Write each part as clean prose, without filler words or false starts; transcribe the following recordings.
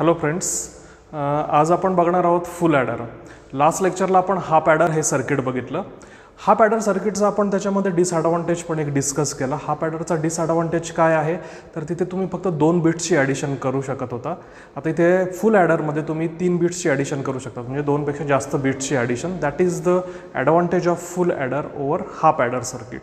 Hello friends, आज आपण बघणार आहोत फुल ॲडर. लास्ट लेक्चरला आपण हाफ ॲडर हे सर्किट बघितलं. हाफ ॲडर सर्किटचा आपण त्याच्यामध्ये डिसॲडव्हान्टेज पण एक डिस्कस केला. हाफ ॲडरचा डिसॲडव्हान्टेज काय आहे तर तिथे तुम्ही फक्त 2 बिट्सची ॲडिशन करू शकत होता. आता इथे फुल ॲडरमध्ये तुम्ही 3 बिट्सची ॲडिशन करू शकता, म्हणजे 2 पेक्षा जास्त बिट्सची addition. That is the advantage of full adder over half adder circuit.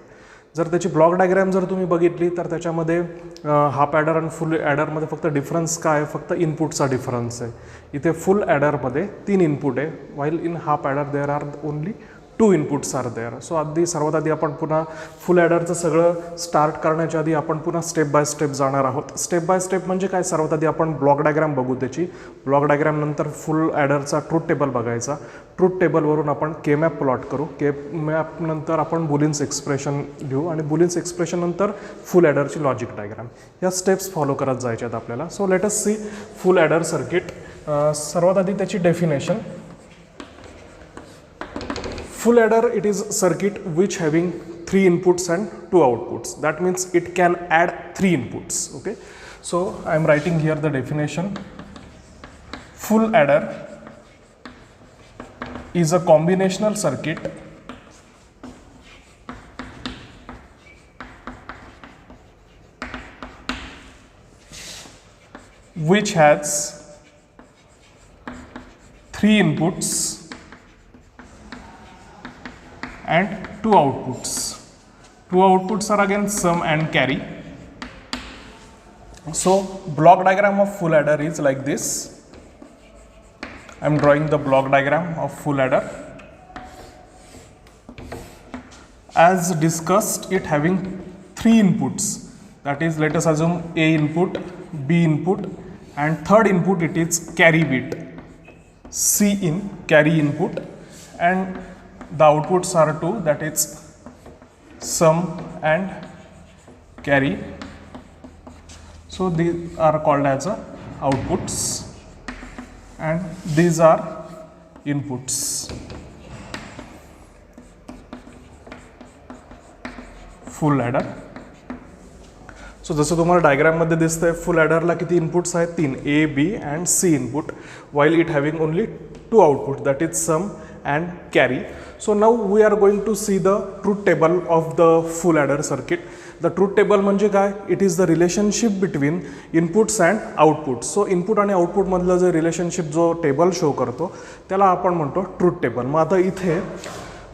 जर त्याची ब्लॉक डायग्रॅम जर तुम्ही बघितली तर त्याच्यामध्ये हाफ ॲडर आणि फुल ॲडरमध्ये फक्त डिफरन्स काय आहे, फक्त इनपुटचा डिफरन्स आहे. इथे फुल ॲडरमध्ये 3 इनपुट आहे, while in half adder there are only 2 inputs are there. So सर्वात आधी आपण पुन्हा फुल ॲडरचं सगळं स्टार्ट करण्याच्या आधी आपण पुन्हा स्टेप बाय स्टेप जाणार आहोत. स्टेप बाय स्टेप म्हणजे काय, सर्वात आधी आपण ब्लॉक डायग्रॅम बघू त्याची. ब्लॉक डायग्रॅम नंतर फुल ॲडरचा ट्रूथ टेबल बघायचा. ट्रूथ टेबलवरून आपण के मॅप प्लॉट करू. के मॅप नंतर आपण बुलियन्स एक्सप्रेशन लिहू आणि बुलियन्स एक्सप्रेशन नंतर फुल ॲडरची लॉजिक डायग्राम. या स्टेप्स फॉलो करत जायचे आहेत आपल्याला. So let us see full adder circuit. सर्वात आधी त्याची definition. Full adder, it is circuit which having 3 inputs and 2 outputs. That means it can add 3 inputs. Okay, so I am writing here the definition. Full adder is a combinational circuit which has 3 inputs and 2 outputs. 2 outputs are again sum and carry. So block diagram of full adder is like this. I am drawing the block diagram of full adder. As discussed, it having 3 inputs. That is, let us assume A input, B input, and third input it is carry bit, C in carry input, and the outputs are 2, that is sum and carry. So these are called as outputs and these are inputs. Full adder. So जसं तुम्हाला डायग्राममध्ये दिसतंय, फुल ॲडरला किती inputs आहेत? 3, A, B and C input, while it having only 2 outputs, that is sum and carry. So now we are going to see the truth table of the full adder circuit. The truth table म्हणजे काय? It is the relationship between inputs and outputs. So input आणि output मधलं जे relationship जो table show करतो त्याला आपण म्हणतो ट्रूथ टेबल. मग आता इथे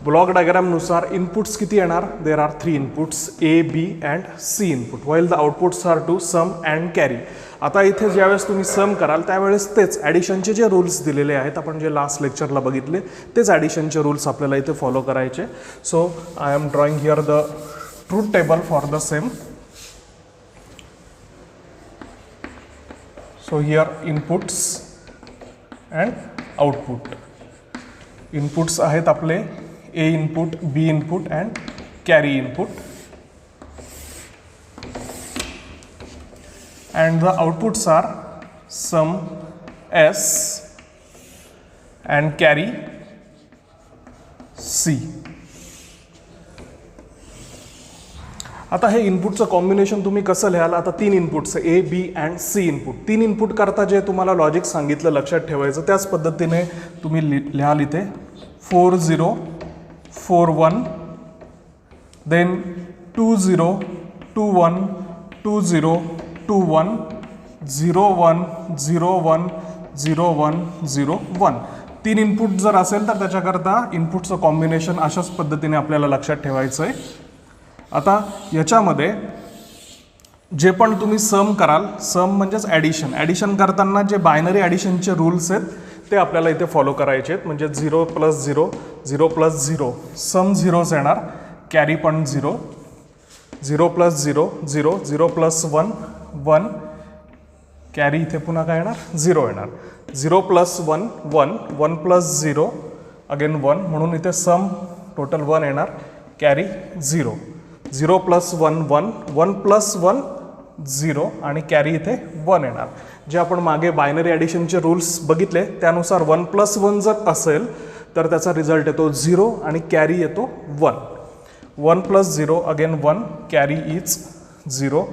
ब्लॉक डायग्रामनुसार इनपुट्स किती येणार? There are 3 inputs, A, B and C input, while the outputs are 2, sum and carry. आता इथे ज्यावेळेस तुम्ही सम कराल त्यावेळेस तेच ॲडिशनचे जे रूल्स दिलेले आहेत, आपण जे लास्ट लेक्चरला बघितले तेच ॲडिशनचे रूल्स आपल्याला इथे फॉलो करायचे. So I am drawing here the truth table for the same. So here inputs and output. Inputs आहेत आपले A input, B input and carry input. And the outputs are sum S and carry C. आता हे इनपुटचं combination तुम्ही कसं लिहाल? आता 3 inputs, A, B and C input. 3 input करता जे तुम्हाला लॉजिक सांगितलं लक्षात ठेवायचं त्याच पद्धतीने तुम्ही लिहाल इथे 4 0 4 1, देन 2 0 2 1 2 0 2 1 0 1 0 1 0 1 0 1. 3 इनपुट जर असेल तर त्याच्याकरता इनपुटचं कॉम्बिनेशन अशाच पद्धतीने आपल्याला लक्षात ठेवायचं आहे. आता याच्यामध्ये जे पण तुम्ही सम कराल, सम म्हणजेच ॲडिशन. ॲडिशन करताना जे बायनरी ॲडिशनचे रूल्स आहेत ते आपल्याला इथे फॉलो करायचे आहेत. म्हणजे 0 + 0 0 + 0, सम 0च येणार, कॅरी पण 0, 0 + 0 0, 0 + 1 1, कॅरी इथे पुन्हा काय येणार? 0 येणार. 0 + 1 1, 1 + 0 अगेन 1, म्हणून इथे सम टोटल 1 येणार, कॅरी 0. 0 + 1 1, 1 + 1 0 आणि कॅरी इथे 1 येणार. जे आपण मागे बायनरी ॲडिशनचे रूल्स बघितले त्यानुसार 1 + 1 जर असेल तर त्याचा रिझल्ट येतो 0 आणि कॅरी येतो 1. 1 + 0 अगेन 1, कॅरी इज 0.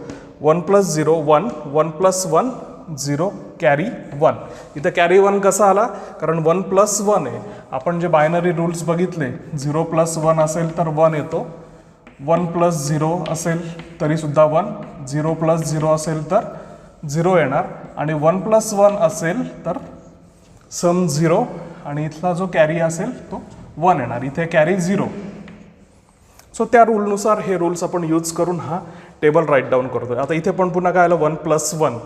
1 + 0 1, 1 + 1 0, कॅरी 1. इथे कॅरी 1 कसा आला, कारण 1 + 1 आहे. आपण जे बायनरी रूल्स बघितले, 0 + 1 असेल तर 1 येतो, 1 + 0 असेल तरीसुद्धा 1, 0 + 0 असेल तर 0 येणार, आणि 1 + 1 असेल तर सम 0 आणि इथला जो कॅरी असेल तो 1 येणार. इथे कॅरी 0. सो त्या रूलनुसार हे रूल्स आपण यूज करून हा टेबल राईट डाऊन करतोय. आता इथे पण पुन्हा काय आलं, 1 + 1.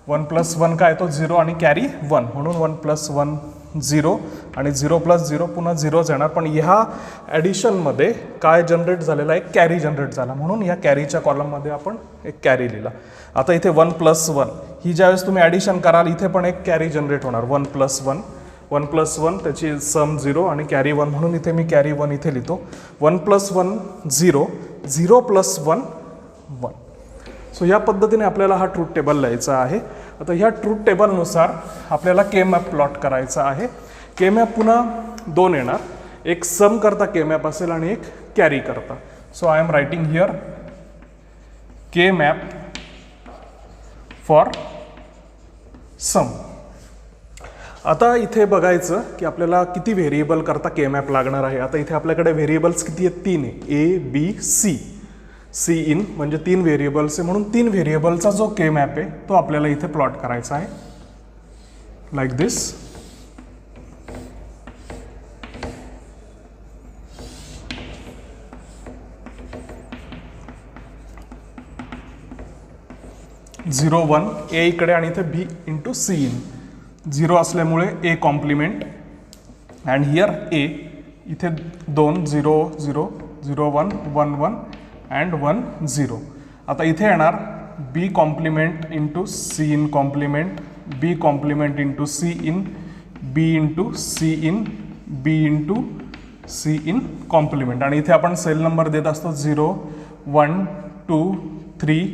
1 + 1 काय तो 0 आणि कॅरी 1, म्हणून 1 + 1 0 आणि 0 + 0 पुन्हा 0च येणार. पण ह्या ॲडिशनमध्ये काय जनरेट झालेला आहे, कॅरी जनरेट झाला, म्हणून या कॅरीच्या कॉलममध्ये आपण एक कॅरी लिहिला. आता इथे 1 + 1 ही ज्यावेळेस तुम्ही ॲडिशन कराल इथे पण एक कॅरी जनरेट होणार. 1 + 1, 1 + 1 त्याची सम 0 आणि कॅरी 1, म्हणून इथे मी कॅरी 1 इथे लिहितो. 1 + 1 0, 0 + 1 1. सो या पद्धतीने आपल्याला हा ट्रूथ टेबल लिहायचा आहे. आता ह्या ट्रूथ टेबलनुसार आपल्याला के मॅप प्लॉट करायचा आहे. के मॅप पुन्हा 2 येणार, एक सम करता के मॅप असेल आणि एक कॅरी करता. So I am writing here K map for sum. आता इथे बघायचं की आपल्याला किती व्हेरिएबल करता के मॅप लागणार आहे. आता इथे आपल्याकडे व्हेरिएबल्स किती आहेत, 3 आहे, A B C. C in म्हणजे 3 व्हेरिएबल्स आहे, म्हणून 3 व्हेरिएबलचा जो के मॅप आहे तो आपल्याला इथे प्लॉट करायचा आहे, लाईक दिस. झिरो 1 ए इकडे आणि इथे बी इंटू सी इन. 0 असल्यामुळे A complement and here A. इथे 2 0 0 0 1 1 1 अँड 1 0. आता इथे येणार B complement into C in complement, B complement into C in, B into C in, B into C in complement. आणि इथे आपण सेल नंबर देत असतो 0 1 2 3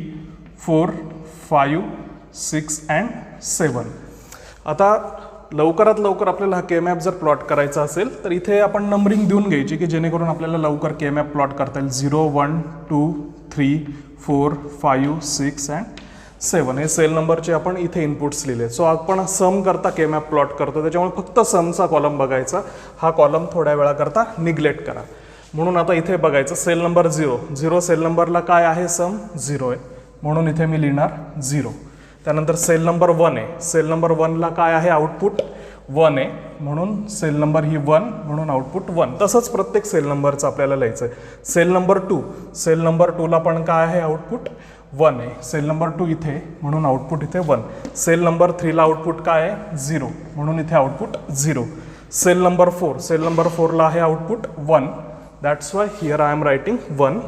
4 5 6 अँड 7. आता लवकरात लवकर आपल्याला हा के मॅप जर प्लॉट करायचा असेल तर इथे आपण नंबरिंग देऊन घ्यायची की जेणेकरून आपल्याला लवकर के मॅप प्लॉट करता येईल. 0 1 2 3 4 5 6 अँड 7 हे सेल नंबरचे आपण इथे इनपुट्स लिहिले. सो आपण सम करता के मॅप प्लॉट करतो, त्याच्यामुळे फक्त समचा कॉलम बघायचा, हा कॉलम थोड्या वेळाकरता निग्लेक्ट करा. म्हणून आता इथे बघायचं सेल नंबर 0 0 सेल नंबरला काय आहे, सम 0 आहे, म्हणून इथे मी लिहिणार 0. त्यानंतर सेल नंबर 1 आहे, सेल नंबर 1ला काय आहे, आउटपुट 1 आहे, म्हणून सेल नंबर ही 1, म्हणून आउटपुट 1. तसंच प्रत्येक सेल नंबरचं आपल्याला लिहायचं आहे. सेल नंबर 2, सेल नंबर 2ला पण काय आहे, आउटपुट 1 आहे, सेल नंबर 2 इथे, म्हणून आउटपुट इथे 1. सेल नंबर 3ला आउटपुट काय आहे, 0, म्हणून इथे output 0. Cell number 4, cell number 4ला आहे output 1, that's why here I am writing 1.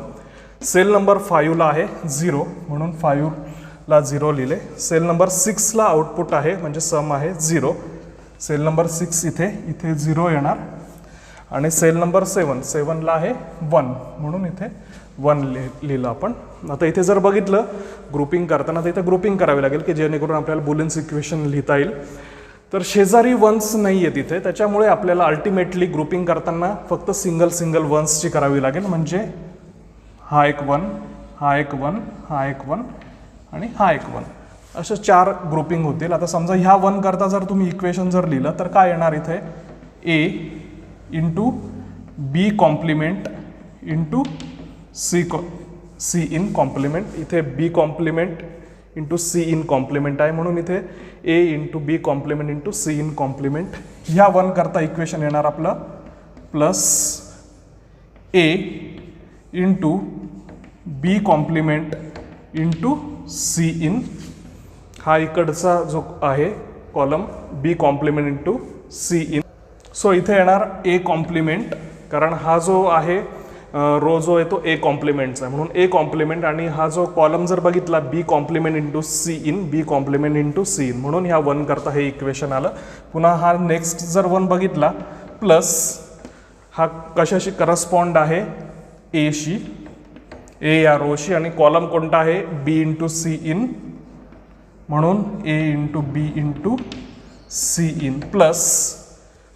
Cell number 5ला आहे 0, म्हणून 5ला 0 लिहिले. सेल नंबर 6ला आउटपुट आहे म्हणजे सम आहे 0, सेल नंबर 6 इथे 0 येणार. आणि सेल नंबर 7ला आहे 1, म्हणून इथे 1 लिहिलं आपण. आता इथे जर बघितलं ग्रुपिंग करताना तर इथे ग्रुपिंग करावी लागेल की जेणेकरून आपल्याला बुलियन्स इक्वेशन लिहिता येईल. तर शेजारी वन्स नाही आहेत इथे, त्याच्यामुळे आपल्याला अल्टिमेटली ग्रुपिंग करताना फक्त सिंगल वन्सची करावी लागेल. म्हणजे हा एक 1, हा एक 1, हा एक 1 आणि हा एक 1, अशा 4 ग्रुपिंग होतील. आता समजा ह्या 1 करता जर तुम्ही इक्वेशन जर लिहिलं तर काय येणार इथे, A into B complement into C in complement. इथे B complement into C in complement आहे, म्हणून इथे A into B complement into C in complement. ह्या 1 करता इक्वेशन येणार आपलं plus A into B complement into C in. हा इकडचा जो आहे column B complement into C in. So इथे येणार ए कॉम्प्लिमेंट, कारण हा जो आहे रो जो आहे तो ए कॉम्प्लिमेंटचा आहे, म्हणून ए कॉम्प्लिमेंट. आणि हा जो कॉलम जर बघितला B complement into C in, B complement into C in, म्हणून ह्या 1 करता हे इक्वेशन आलं. पुन्हा हा नेक्स्ट जर 1 बघितला प्लस हा कशाशी करस्पॉन्ड आहे, एशी, ए या रोशी, आणि कॉलम कोणता आहे बी इंटू सी इन, म्हणून A into B into C in. Plus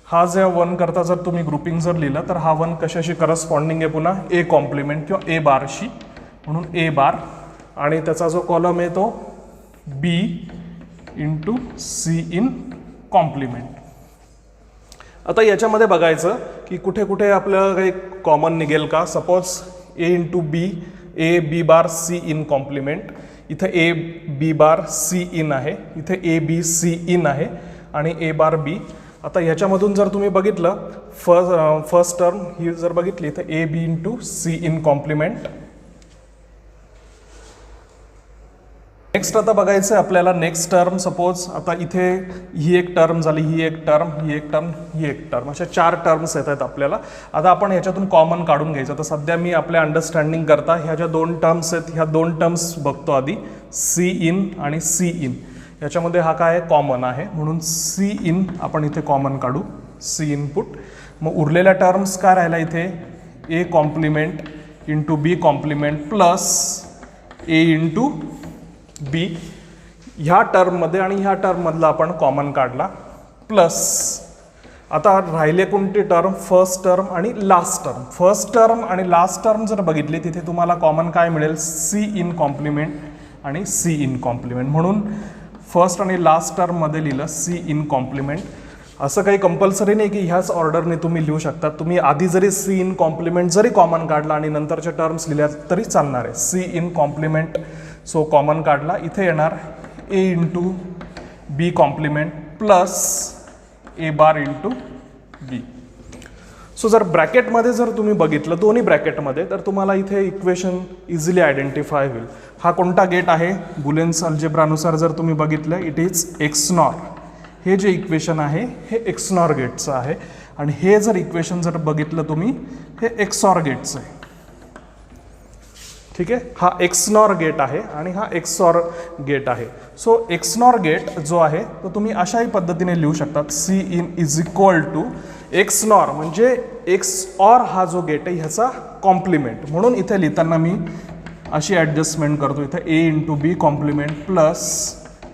हा जे 1 करता जर तुम्ही ग्रुपिंग जर लिहिलं तर हा 1 कशाशी करस्पॉन्डिंग आहे, पुन्हा ए कॉम्प्लिमेंट किंवा ए बारशी, म्हणून ए बार. आणि त्याचा जो कॉलम आहे तो बी इंटू सी इन कॉम्प्लिमेंट. आता याच्यामध्ये बघायचं की कुठे कुठे आपलं काही कॉमन निघेल का. Suppose A into B, A B bar C in complement. इथं A B bar C in आहे, इथे ए बी सी इन आहे आणि ए बार बी. आता ह्याच्यामधून जर तुम्ही बघितलं फर्स्ट टर्म ही जर बघितली तर A B into C in complement. Next आता बघायचं आहे आपल्याला नेक्स्ट टर्म. सपोज आता इथे ही एक टर्म झाली, ही एक टर्म, ही एक टर्म, ही एक टर्म, अशा 4 टर्म्स येत आहेत आपल्याला. आता आपण ह्याच्यातून कॉमन काढून घ्यायचं. तर सध्या मी आपल्या अंडरस्टँडिंग करता ह्या ज्या 2 टर्म्स आहेत ह्या 2 टर्म्स बघतो आधी, सी इन आणि सी इन. याच्यामध्ये हा काय आहे, कॉमन आहे, म्हणून सी इन आपण इथे कॉमन काढू, सी इनपुट. मग उरलेल्या टर्म्स काय राहिला इथे, A complement into B complement plus A into B. ह्या टर्ममध्ये आणि ह्या टर्ममधला आपण कॉमन काढला प्लस. आता राहिले कोणती टर्म, फर्स्ट टर्म आणि लास्ट टर्म. फर्स्ट टर्म आणि लास्ट टर्म जर बघितली तिथे तुम्हाला कॉमन काय मिळेल, सी इन कॉम्प्लिमेंट आणि सी इन कॉम्प्लिमेंट. म्हणून फर्स्ट आणि लास्ट टर्ममध्ये लिहिलं सी इन कॉम्प्लिमेंट. असं काही कंपल्सरी नाही की ह्याच ऑर्डरने तुम्ही लिहू शकता. तुम्ही आधी जरी सी इन कॉम्प्लिमेंट जरी कॉमन काढला आणि नंतरच्या टर्म्स लिहिल्या तरी चालणार आहे. C in complement, so common काढला, इथे येणार A into B complement plus A bar into B. So जर ब्रॅकेटमध्ये जर तुम्ही बघितलं दोन्ही ब्रॅकेटमध्ये तर तुम्हाला इथे इक्वेशन इझिली आयडेंटिफाय होईल. हा कोणता गेट आहे, बुलियन्स अल्जेब्रानुसार जर तुम्ही बघितलं इट इज एक्स नॉर. हे जे इक्वेशन आहे हे एक्स नॉर गेटचं आहे आणि हे जर इक्वेशन जर बघितलं तुम्ही हे एक्स ऑर गेटचं आहे. ठीक आहे, हा एक्स नॉर गेट आहे आणि हा एक्स ऑर गेट आहे. सो एक्स नॉर गेट जो आहे तो तुम्ही अशाही पद्धतीने लिहू शकतात, C in is equal to XNOR म्हणजे एक्स ऑर हा जो गेट आहे ह्याचा कॉम्प्लिमेंट. म्हणून इथे लिहिताना मी अशी ॲडजस्टमेंट करतो, इथे A into B complement plus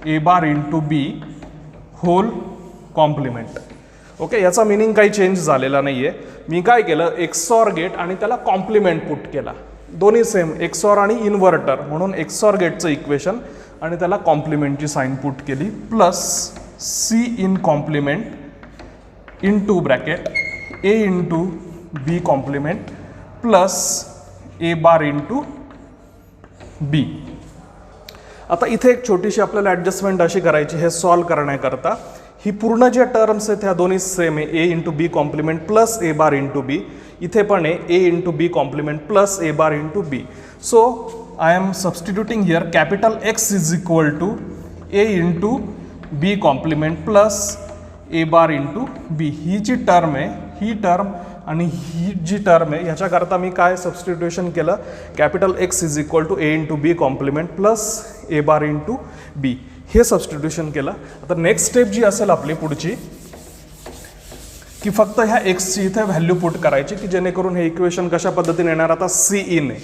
A bar into B hole complement. Okay, याचा मिनिंग काही चेंज झालेला नाही आहे. मी काय केलं, एक्स ऑर गेट आणि त्याला कॉम्प्लिमेंट पुट केला. दोन्ही सेम, एक्स ऑर आणि इन्व्हर्टर, म्हणून एक्स ऑर गेटचं इक्वेशन आणि त्याला कॉम्प्लिमेंटची साईन पुट केली plus C in complement into bracket A into B complement plus A bar into B. आता इथे एक छोटीशी आपल्याला ॲडजस्टमेंट अशी करायची, हे सॉल्व करण्याकरता ही पूर्ण ज्या टर्म्स आहेत ह्या दोन्ही सेम आहे, A into B complement plus A bar into B. इथे पण आहे A into B complement plus A bar into B. So I am substituting here capital X is equal to A into B complement plus A bar into B. ही जी term आहे ही term आणि ही जी term आहे ह्याच्याकरता मी काय substitution केलं, capital X is equal to A into B complement plus A bar into B, हे सबस्टिट्यूशन केलं. आता नेक्स्ट स्टेप जी असेल आपली पुढची की फक्त ह्या एक्सची इथे व्हॅल्यू पुट करायची की जेणेकरून हे इक्वेशन कशा पद्धतीने येणार. आता सी इन आहे,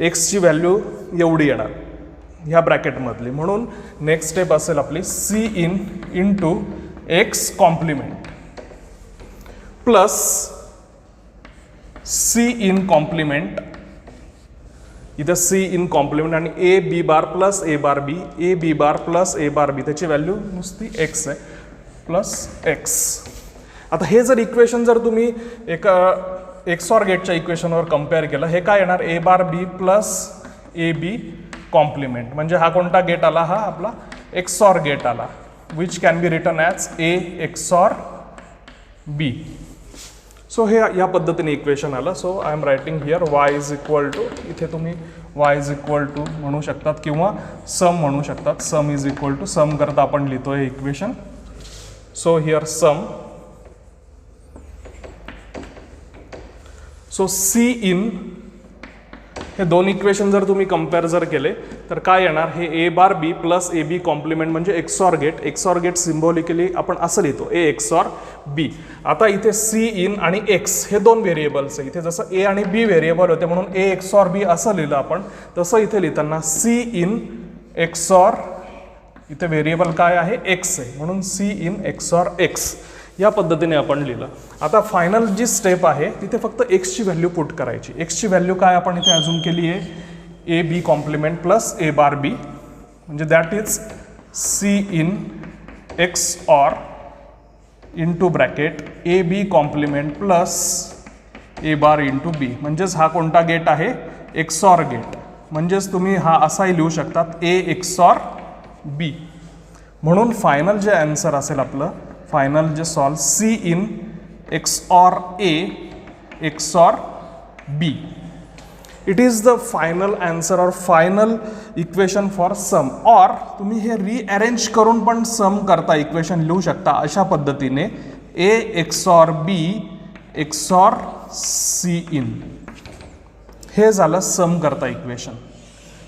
एक्सची व्हॅल्यू एवढी येणार ह्या ब्रॅकेटमधली. म्हणून नेक्स्ट स्टेप असेल आपली C in into X complement plus C in complement. इथं सी इन कॉम्प्लिमेंट आणि A B bar plus A bar B, A B bar plus A bar बी, त्याची व्हॅल्यू नुसती एक्स आहे प्लस एक्स. आता हे जर इक्वेशन जर तुम्ही एका एक्स ऑर गेटच्या इक्वेशनवर कम्पेअर केलं, हे काय येणार, ए bar B plus A B complement. म्हणजे हा कोणता गेट आला, हा आपला एक्स ऑर गेट आला, which can be written as A XOR B. So हे या पद्धतीने इक्वेशन आलं. So I am writing here Y is equal to, इथे तुम्ही वाय इज इक्वल टू म्हणू शकतात किंवा सम म्हणू शकतात. Sum is equal to, sum करता आपण लिहितो हे equation. So here sum, so C in, हे दोन इक्वेशन जर तुम्ही कम्पेअर जर केले तर काय येणार, हे A bar B plus A B complement म्हणजे XOR gate. XOR gate symbolically आपण असं लिहितो ए एक्स ऑर बी. आता इथे सी इन आणि एक्स हे दोन व्हेरिएबल्स आहे. इथे जसं ए आणि बी व्हेरिएबल होते म्हणून ए एक्स ऑर बी असं लिहिलं आपण, तसं इथे लिहिताना सी इन एक्स ऑर, इथे व्हेरिएबल काय आहे, एक्स आहे, म्हणून C in XOR X या पद्धतीने आपण लिहिलं. आता फायनल जी स्टेप आहे तिथे फक्त एक्सची व्हॅल्यू पुट करायची. एक्सची व्हॅल्यू काय आपण इथे अजून केली आहे, A B complement plus A bar B, म्हणजे that is C in XOR into bracket A B complement plus A bar into B. म्हणजेच हा कोणता गेट आहे? XOR gate. म्हणजेच तुम्ही हा असाही लिहू शकतात ए एक्सॉर बी. म्हणून फायनल जे आन्सर असेल आपलं, फायनल जे solve C in XOR A XOR B. It is the final answer और फायनल इक्वेशन फॉर सम. और तुम्ही हे रिअरेंज करून पण सम करता इक्वेशन लिहू शकता अशा पद्धतीने A XOR B XOR C in. हे झालं सम करता इक्वेशन,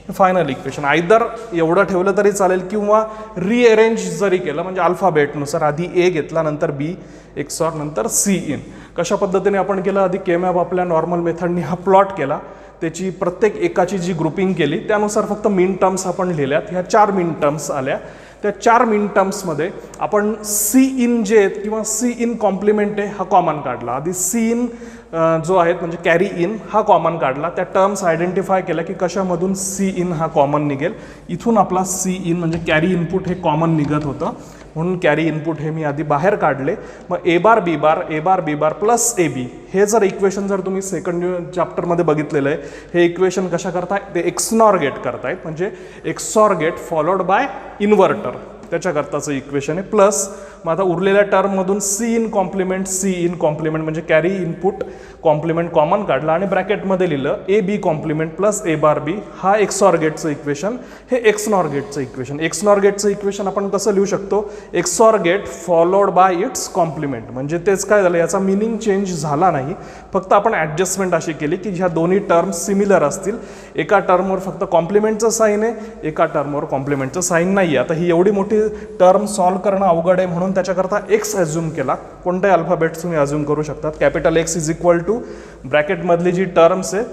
फायनल इक्वेशन. आयदर एवढं ठेवलं तरी चालेल किंवा रिअरेंज जरी केलं, म्हणजे अल्फाबेटनुसार आधी ए घेतला नंतर बी एक्सॉर नंतर सी इन. कशा पद्धतीने आपण केलं? आधी के मॅप आपल्या नॉर्मल मेथडनी हा प्लॉट केला, त्याची प्रत्येक एकाची जी ग्रुपिंग केली त्यानुसार फक्त मिन टर्म्स आपण लिहिल्यात. ह्या 4 मिन टर्म्स आल्या. त्या 4 मिन टर्म्समध्ये आपण सी इन जे आहेत किंवा सी इन कॉम्प्लिमेंट आहे हा कॉमन काढला. आधी सी इन जो आहे म्हणजे कॅरी इन हा कॉमन काढला. त्या टर्म्स आयडेंटिफाय केल्या की कशामधून सी इन हा कॉमन निघेल. इथून आपला सी इन म्हणजे कॅरी इनपुट हे कॉमन निघत होतं, म्हणून कॅरी इनपुट हे मी आधी बाहेर काढले. मग ए bar B bar plus A बी हे जर इक्वेशन जर तुम्ही सेकंड चॅप्टरमध्ये बघितलेलं आहे, हे इक्वेशन कशा करताय? ते एक्सनॉर गेट करतायत, म्हणजे XOR gate followed by inverter, त्याच्याकरताचं इक्वेशन आहे. प्लस मग आता उरलेल्या टर्ममधून सी इन कॉम्प्लिमेंट म्हणजे कॅरी इनपुट कॉम्प्लिमेंट कॉमन काढला आणि ब्रॅकेटमध्ये लिहिलं ए B complement plus A bar B. हा एक्सॉर गेटचं इक्वेशन, हे एक्सनॉर गेटचं इक्वेशन. एक्सनॉर गेटचं इक्वेशन आपण कसं लिहू शकतो? XOR gate followed by its complement. म्हणजे तेच काय झालं, याचा मिनिंग चेंज झाला नाही, फक्त आपण ॲडजस्टमेंट अशी केली की ह्या दोन्ही टर्म्स सिमिलर असतील. एका टर्मवर फक्त कॉम्प्लिमेंटचं साईन आहे, एका टर्मवर कॉम्प्लिमेंटचं साईन नाही आहे. आता ही एवढी मोठी टर्म सॉल्व करणं अवघड आहे, म्हणून त्याच्याकरता एक्स ॲझ्युम केला. कोणत्याही अल्फाबेट्स तुम्ही ॲझ्युम करू शकतात. Capital X is equal to ब्रॅकेटमधली जी टर्म्स आहे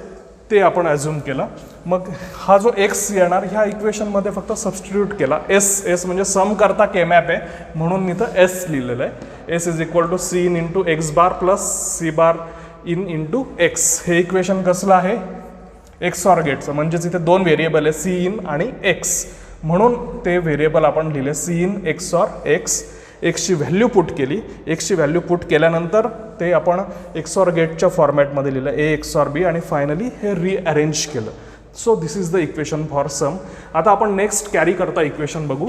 ते आपण ॲझ्युम केलं. मग हा जो एक्स येणार ह्या इक्वेशनमध्ये फक्त सबस्टिट्यूट केला. एस म्हणजे सम करता के मॅप आहे, म्हणून मी तर एस लिहिलेलं आहे. S is equal to C in into X bar plus C bar in into X. हे इक्वेशन कसलं आहे? एक्सऑर गेटचं. म्हणजेच इथे 2 व्हेरिएबल आहे, सी इन आणि एक्स, म्हणून ते व्हेरिएबल आपण लिहिले सी इन एक्सऑर एक्स. एक्सची व्हॅल्यू पुट केली. एक्सची व्हॅल्यू पुट केल्यानंतर ते आपण एक्सऑर गेटच्या फॉर्मॅटमध्ये लिहिलं ए एक्सऑर बी आणि फायनली हे रिअरेंज केलं. So this is the equation for sum. आता आपण नेक्स्ट कॅरी करता इक्वेशन बघू.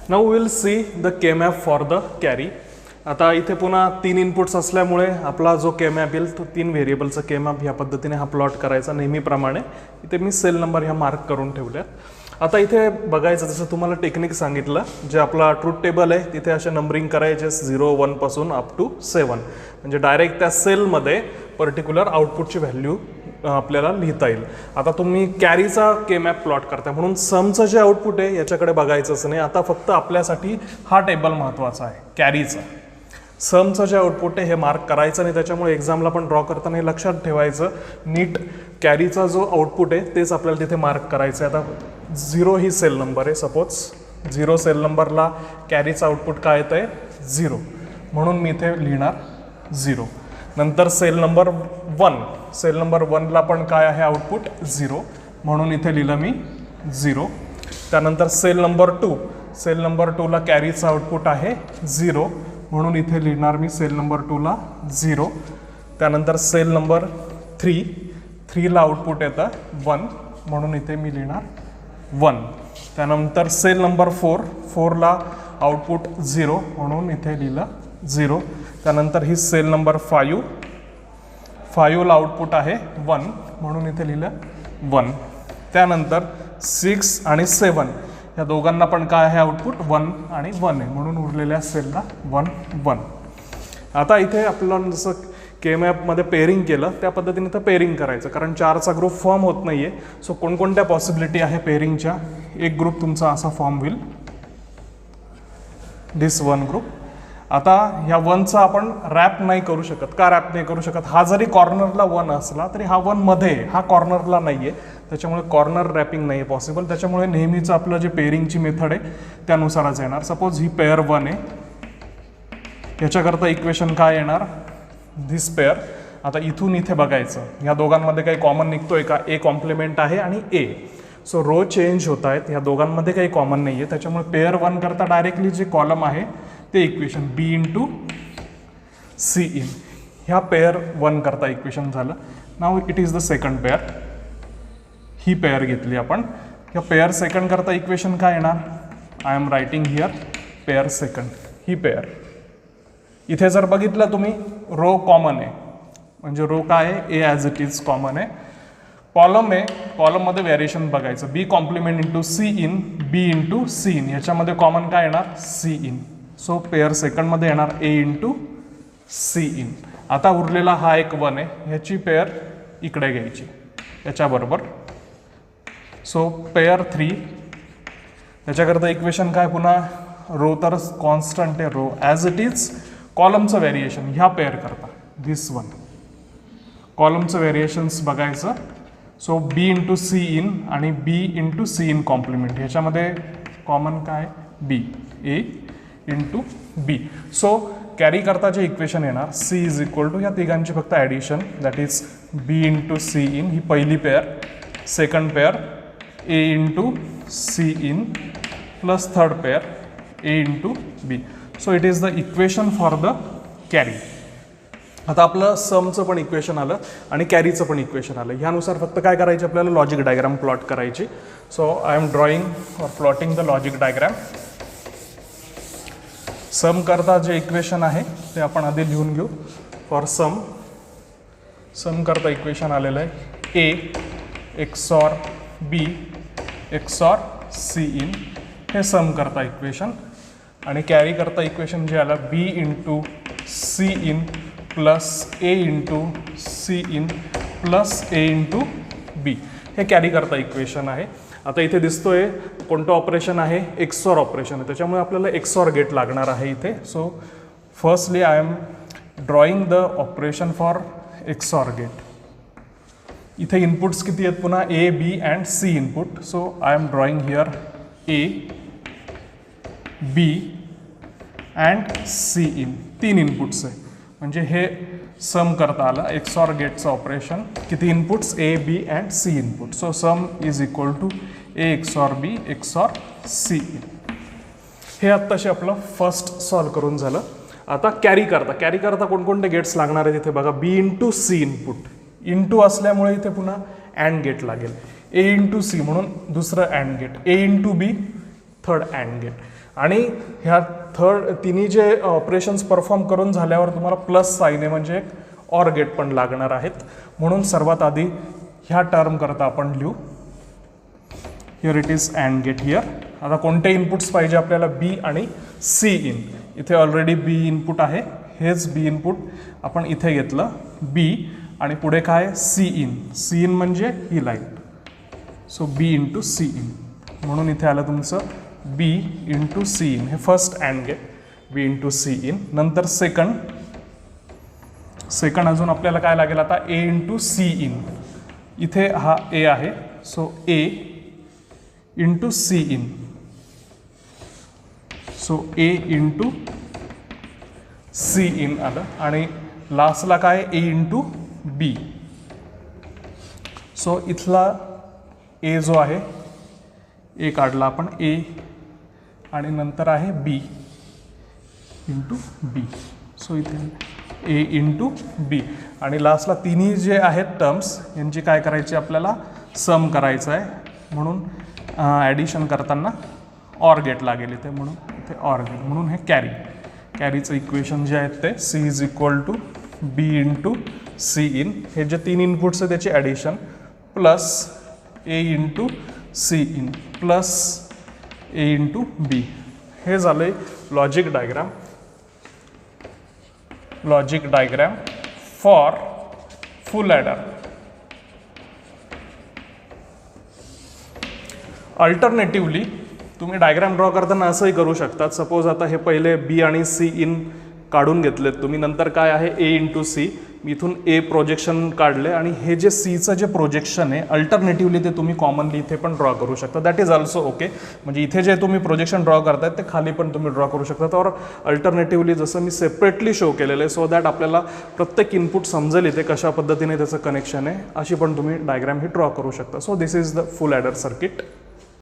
Now will see the K map for the carry. आता इथे पुन्हा 3 इनपुट्स असल्यामुळे आपला जो के मॅप येईल तो 3 व्हेरिएबलचा के मॅप ह्या पद्धतीने हा प्लॉट करायचा नेहमीप्रमाणे. इथे मी सेल नंबर ह्या मार्क करून ठेवल्यात. आता इथे बघायचं, जसं तुम्हाला टेक्निक सांगितलं, जे आपला ट्रूथ टेबल आहे तिथे असे नंबरिंग करायचे 0 1 पासून अप टू 7, म्हणजे डायरेक्ट त्या सेलमध्ये पर्टिक्युलर आउटपुटची व्हॅल्यू आपल्याला लिहिता येईल. आता तुम्ही कॅरीचा के मॅप प्लॉट करताय, म्हणून समचं जे आउटपुट आहे याच्याकडे बघायचंच नाही. आता फक्त आपल्यासाठी हा टेबल महत्त्वाचा आहे कॅरीचा. समचं जे आउटपुट आहे हे मार्क करायचं नाही, त्याच्यामुळे एक्झामला पण ड्रॉ करताना हे लक्षात ठेवायचं नीट. कॅरीचा जो आउटपुट आहे तेच आपल्याला तिथे मार्क करायचं आहे. आता 0 ही सेल नंबर आहे, सपोज 0 सेल नंबरला कॅरीचं आउटपुट काय येतं आहे? 0, म्हणून मी इथे लिहिणार 0. नंतर सेल नंबर 1, सेल नंबर 1ला पण काय आहे आउटपुट? 0, म्हणून इथे लिहिलं मी 0. त्यानंतर सेल नंबर 2, सेल नंबर 2ला कॅरीचं आउटपुट आहे 0, म्हणून इथे लिहिणार मी सेल नंबर 2ला 0. त्यानंतर सेल नंबर 3ला आउटपुट येतं 1, म्हणून इथे मी लिहिणार 1. त्यानंतर सेल नंबर 4ला आउटपुट 0, म्हणून इथे लिहिलं 0. त्यानंतर ही सेल नंबर 5ला आउटपुट आहे 1, म्हणून इथे लिहिलं 1. त्यानंतर 6 आणि 7 या दोघांना पण काय आहे आउटपुट? 1 आणि 1 आहे, म्हणून उरलेल्या सेलला 1 1. आता इथे आपल्याला जसं के मॅपमध्ये पेअरिंग केलं त्या पद्धतीने तर पेअरिंग करायचं, कारण 4चा ग्रुप फॉर्म होत नाही आहे. सो कोणकोणत्या पॉसिबिलिटी आहे पेअरिंगच्या? एक ग्रुप तुमचा असा फॉर्म होईल, दिस 1 ग्रुप. आता ह्या 1चा आपण रॅप नाही करू शकत. का रॅप नाही करू शकत? हा जरी कॉर्नरला 1 असला तरी हा 1 मध्ये, हा कॉर्नरला नाही आहे, त्याच्यामुळे कॉर्नर रॅपिंग नाही आहे पॉसिबल. त्याच्यामुळे नेहमीचं आपलं जे पेअरिंगची मेथड आहे त्यानुसारच येणार. सपोज ही पेअर 1 आहे, याच्याकरता इक्वेशन काय येणार? This pair. आता इथून इथे बघायचं, ह्या दोघांमध्ये काही कॉमन निघतोय का? ए कॉम्प्लिमेंट आहे आणि ए, सो रो चेंज होत आहेत, ह्या दोघांमध्ये काही कॉमन नाही आहे, त्याच्यामुळे पेअर 1 करता डायरेक्टली जे कॉलम आहे ते equation B into C in, ह्या पेअर 1 करता इक्वेशन झालं. Now it is the second pair, ही पेअर घेतली आपण. ह्या पेअर सेकंड करता इक्वेशन काय येणार, I am writing here pair second, ही पेअर. इथे जर बघितलं तुम्ही रो कॉमन आहे, म्हणजे रो काय आहे, A as it is common आहे. कॉलम आहे, कॉलममध्ये व्हेरिएशन बघायचं, B complement into C in, B into C in, ह्याच्यामध्ये कॉमन काय येणार, सी इन. सो पेअर सेकंडमध्ये येणार ए इंटू सी इन. आता उरलेला हा एक 1 आहे, ह्याची पेअर इकडे घ्यायची याच्याबरोबर. सो पेअर 3, त्याच्याकरता इक्वेशन काय, पुन्हा रो तर कॉन्स्टंट आहे, रो ॲज इट इज, कॉलमचं व्हेरिएशन ह्या पेअर करता दिस 1, कॉलमचं व्हेरिएशन्स बघायचं. So B into C in आणि B into C in complement, ह्याच्यामध्ये कॉमन काय, B, A into B. So carry करता जे इक्वेशन येणार, सी इज इक्वल टू, या तिघांची फक्त addition, that is B into C in, ही पहिली pair, second pair A into C in plus third pair A into B. So it is the equation for the carry. आता आपलं समचं पण equation आलं आणि कॅरीचं पण इक्वेशन आलं. ह्यानुसार फक्त काय करायचे, आपल्याला लॉजिक डायग्राम प्लॉट करायची. So I am drawing or plotting the logic diagram. Sum करता जे इक्वेशन आहे ते आपण आधी लिहून घेऊ. फॉर सम करता इक्वेशन आलेलं आहे A XOR B XOR C in, हे सम करता इक्वेशन. आणि कॅरी करता इक्वेशन जे आलं B into C in plus A into C in plus A into B, हे कॅरी करता इक्वेशन आहे. आता इथे दिसतोय कोणतं ऑपरेशन आहे, एक्सॉर ऑपरेशन आहे, त्याच्यामुळे आपल्याला एक्सॉर गेट लागणार आहे इथे. So firstly I am drawing the operation for XOR gate. इथे इनपुट्स किती आहेत, पुन्हा A B and C input. So I am drawing here A B and C in, 3 inputs आहे, म्हणजे हे सम करता आलं एक्सॉर गेटचं ऑपरेशन. किती inputs, A B and C input. So sum is equal to A XOR B XOR C in. हे आत्ताशी आपलं फर्स्ट सॉल्व करून झालं. आता कॅरी करता कोणकोणते गेट्स लागणार आहेत इथे बघा, बी इंटू सी इनपुट, इंटू असल्यामुळे इथे पुन्हा अँड गेट लागेल, ए इंटू सी म्हणून दुसरं AND gate, A into B third AND gate. आणि ह्या तिन्ही जे ऑपरेशन्स परफॉर्म करून झाल्यावर तुम्हाला प्लस साईन आहे, म्हणजे एक ऑर गेट पण लागणार आहेत. म्हणून सर्वात आधी ह्या टर्म करता आपण लिहू, here it is and get here. आता कोणते इनपुट्स पाहिजे आपल्याला, बी आणि सी इन. इथे ऑलरेडी बी इनपुट आहे, हेच बी इनपुट आपण इथे घेतलं, बी आणि पुढे काय, सी इन म्हणजे ही line. So B into C in, म्हणून इथे आलं तुमचं बी इंटू सी इन, हे first AND gate, B into C in. नंतर सेकंड अजून आपल्याला काय लागेल आता, ए इंटू सी इन. इथे हा ए आहे, so A into C in, so A into C in आलं. आणि लास्टला काय, ए इंटू बी. सो इथला ए जो आहे, ए काढला आपण, ए आणि नंतर आहे बी इंटू बी. सो इथे ए इंटू बी आणि लास्टला तिन्ही जे आहेत टर्म्स यांची काय करायची आपल्याला, सम करायचं आहे. म्हणून ॲडिशन करताना ऑर गेट लागेल इथे, म्हणून इथे ऑर गेट, म्हणून हे कॅरीचं इक्वेशन जे आहेत ते C is equal to B into C in, हे जे 3 इनपुट्स आहेत त्याची addition, plus A into C in plus A into B. हे झालंय logic diagram for full adder. Alternatively तुम्ही डायग्राम ड्रॉ करताना असंही करू शकतात. सपोज आता हे पहिले बी आणि सी इन काढून घेतलेत तुम्ही, नंतर काय आहे ए इंटू सी, मी इथून ए प्रोजेक्शन काढले आणि हे जे सीचं जे प्रोजेक्शन आहे अल्टरनेटिव्हली ते तुम्ही कॉमनली इथे पण ड्रॉ करू शकता. That is also okay. म्हणजे इथे जे तुम्ही प्रोजेक्शन ड्रॉ करतायत ते खाली पण तुम्ही ड्रॉ करू शकता. तर अल्टरनेटिव्हली जसं मी सेपरेटली शो केलेलं आहे सो दॅट आपल्याला प्रत्येक इनपुट समजेल इथे कशा पद्धतीने त्याचं कनेक्शन आहे, अशी पण तुम्ही डायग्राम ही ड्रॉ करू शकता. So this is the full adder circuit.